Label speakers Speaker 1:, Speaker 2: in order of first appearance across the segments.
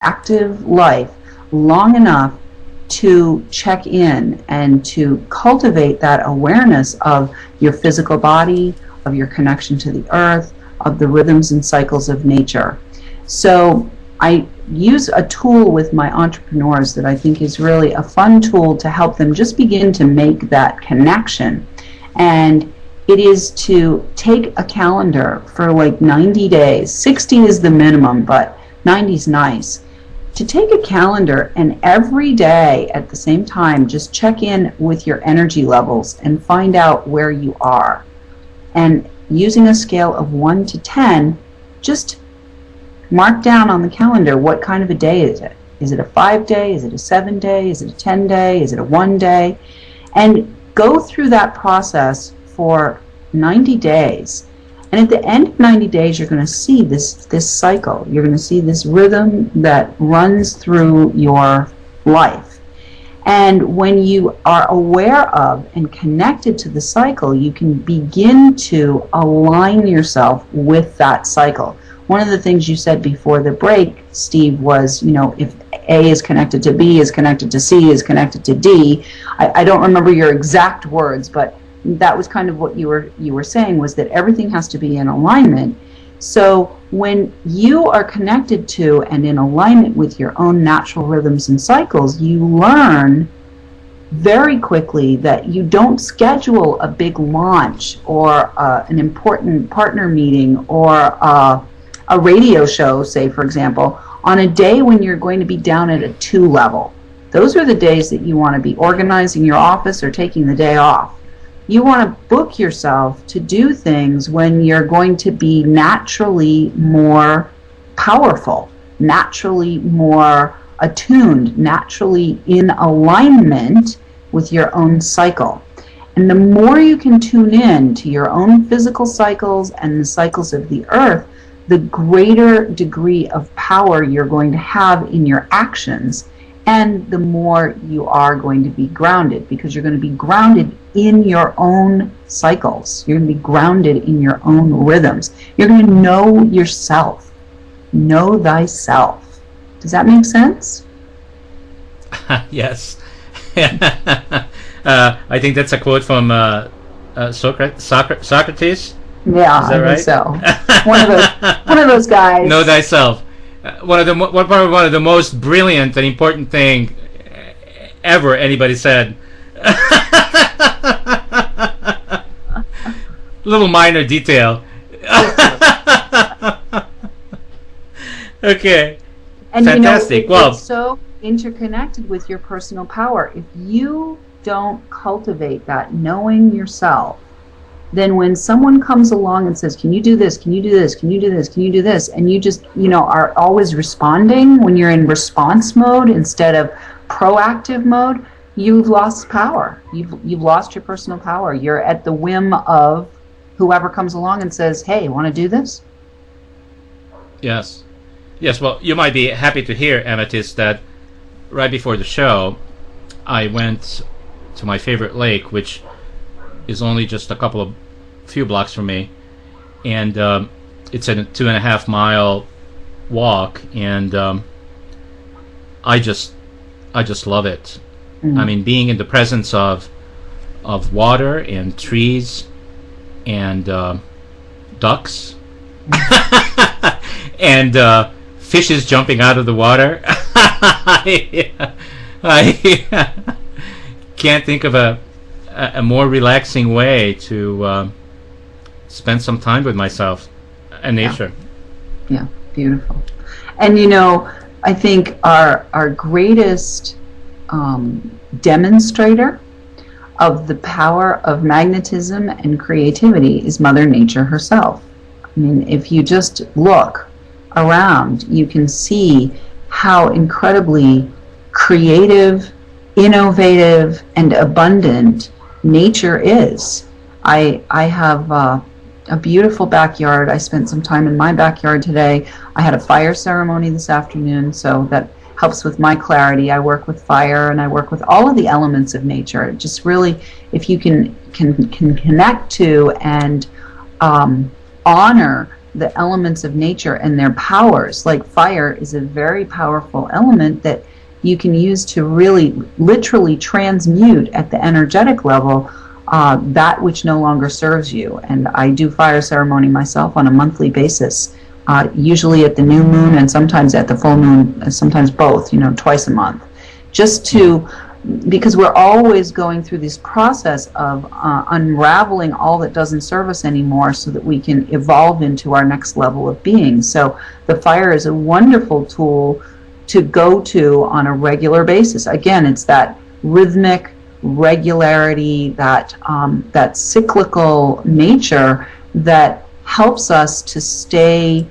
Speaker 1: active life long enough to check in and to cultivate that awareness of your physical body, of your connection to the earth, of the rhythms and cycles of nature. So I use a tool with my entrepreneurs that I think is really a fun tool to help them just begin to make that connection. And it is to take a calendar for like 90 days. 60 is the minimum, but 90 is nice. To take a calendar and every day at the same time just check in with your energy levels and find out where you are. And using a scale of 1 to 10, just mark down on the calendar what kind of a day is it. Is it a 5-day? Is it a 7-day? Is it a 10-day? Is it a 1-day? And go through that process for 90 days. And at the end of 90 days, you're going to see this cycle. You're going to see this rhythm that runs through your life. And when you are aware of and connected to the cycle, you can begin to align yourself with that cycle. One of the things you said before the break, Steve, was, if A is connected to B, is connected to C, is connected to D. I don't remember your exact words, but that was kind of what you were saying, was that everything has to be in alignment. So when you are connected to and in alignment with your own natural rhythms and cycles, you learn very quickly that you don't schedule a big launch or an important partner meeting or a radio show, say, for example, on a day when you're going to be down at a 2 level. Those are the days that you want to be organizing your office or taking the day off. You want to book yourself to do things when you're going to be naturally more powerful, naturally more attuned, naturally in alignment with your own cycle. And the more you can tune in to your own physical cycles and the cycles of the earth, the greater degree of power you're going to have in your actions, and the more you are going to be grounded, because you're going to be grounded in your own cycles. You're going to be grounded in your own rhythms. You're going to know yourself. Know thyself. Does that make sense?
Speaker 2: Yes. I think that's a quote from Socrates.
Speaker 1: Yeah,
Speaker 2: is that right?
Speaker 1: So. One of those guys.
Speaker 2: Know thyself. One of the most brilliant and important thing ever anybody said. Little minor detail. Okay.
Speaker 1: And
Speaker 2: fantastic.
Speaker 1: It's so interconnected with your personal power. If you don't cultivate that knowing yourself, then when someone comes along and says, can you do this, can you do this, can you do this, can you do this, and you just, are always responding when you're in response mode instead of proactive mode, you've lost power. You've lost your personal power. You're at the whim of whoever comes along and says, hey, want to do this?
Speaker 2: Yes. Well, you might be happy to hear, Amethyst, that right before the show, I went to my favorite lake, which is only just a few blocks from me, and it's a 2.5 mile walk, and I just love it. Mm-hmm. I mean, being in the presence of water and trees and ducks and fishes jumping out of the water. I can't think of a more relaxing way to spend some time with myself and nature.
Speaker 1: Yeah, beautiful. And I think our greatest demonstrator of the power of magnetism and creativity is Mother Nature herself. I mean, if you just look around, you can see how incredibly creative, innovative, and abundant nature is. I have a beautiful backyard. I spent some time in my backyard today. I had a fire ceremony this afternoon, so that helps with my clarity. I work with fire, and I work with all of the elements of nature. Just really, if you can connect to and honor the elements of nature and their powers. Like fire is a very powerful element that you can use to really literally transmute at the energetic level that which no longer serves you. And I do fire ceremony myself on a monthly basis, usually at the new moon and sometimes at the full moon, sometimes both, twice a month, just to, because we're always going through this process of unraveling all that doesn't serve us anymore so that we can evolve into our next level of being. So the fire is a wonderful tool to go to on a regular basis. Again, it's that rhythmic regularity, that cyclical nature that helps us to stay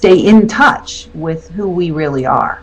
Speaker 1: in touch with who we really are.